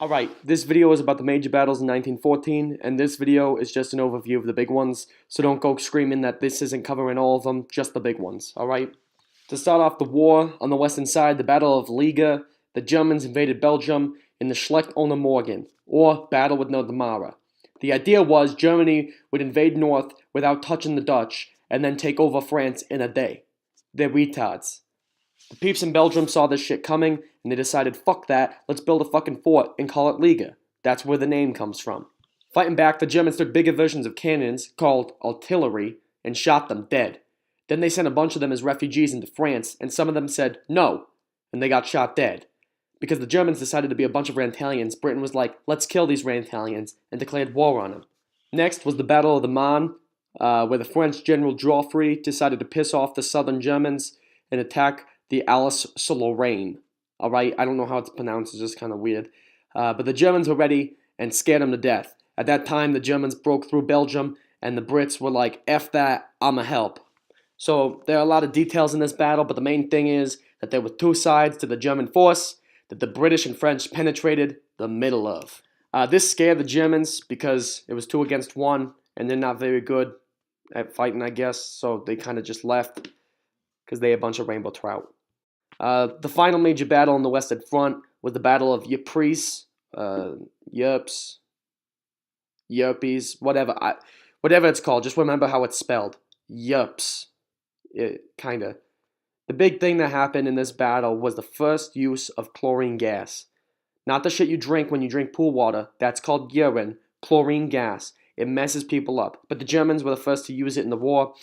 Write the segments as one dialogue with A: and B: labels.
A: Alright, this video is about the major battles in 1914, and this video is just an overview of the big ones, so don't go screaming that this isn't covering all of them, just the big ones, alright? To start off the war, on the western side, the Battle of Liga, the Germans invaded Belgium in the Schlacht ohne Morgen, or Battle with no Tomorrow. The idea was Germany would invade north without touching the Dutch, and then take over France in a day. They're retards. The peeps in Belgium saw this shit coming, and they decided, fuck that, let's build a fucking fort and call it Liga. That's where the name comes from. Fighting back, the Germans took bigger versions of cannons, called artillery, and shot them dead. Then they sent a bunch of them as refugees into France, and some of them said, no, and they got shot dead. Because the Germans decided to be a bunch of Rantalians, Britain was like, let's kill these Rantalians, and declared war on them. Next was the Battle of the Marne, where the French General Joffre decided to piss off the southern Germans and attack the Alsace-Lorraine. Alright, I don't know how it's pronounced, it's just kind of weird. But the Germans were ready and scared them to death. At that time, the Germans broke through Belgium, and the Brits were like, F that, I'ma help. So there are a lot of details in this battle, but the main thing is that there were two sides to the German force that the British and French penetrated the middle of. This scared the Germans because it was 2 against 1, and they're not very good at fighting, I guess, so they kind of just left because they had a bunch of rainbow trout. The final major battle on the Western Front was the Battle of Ypres, Yerps, whatever it's called. Just remember how it's spelled. Yerps, kinda. The big thing that happened in this battle was the first use of chlorine gas. Not the shit you drink when you drink pool water. That's called urine, chlorine gas. It messes people up. But the Germans were the first to use it in the war,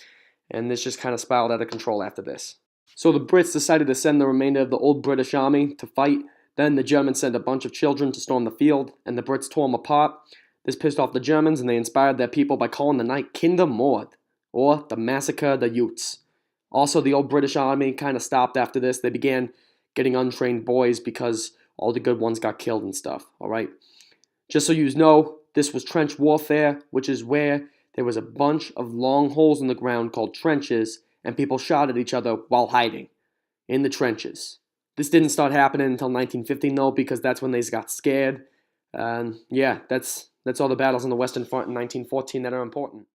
A: and this just kind of spiraled out of control after this. So the Brits decided to send the remainder of the old British army to fight. Then the Germans sent a bunch of children to storm the field, and the Brits tore them apart. This pissed off the Germans, and they inspired their people by calling the night Kindermord, or the Massacre of the Utes. Also, the old British army kind of stopped after this. They began getting untrained boys because all the good ones got killed and stuff, alright? Just so you know, this was trench warfare, which is where there was a bunch of long holes in the ground called trenches, and people shot at each other while hiding in the trenches. This didn't start happening until 1915 though, because that's when they got scared. Yeah, that's all the battles on the Western Front in 1914 that are important.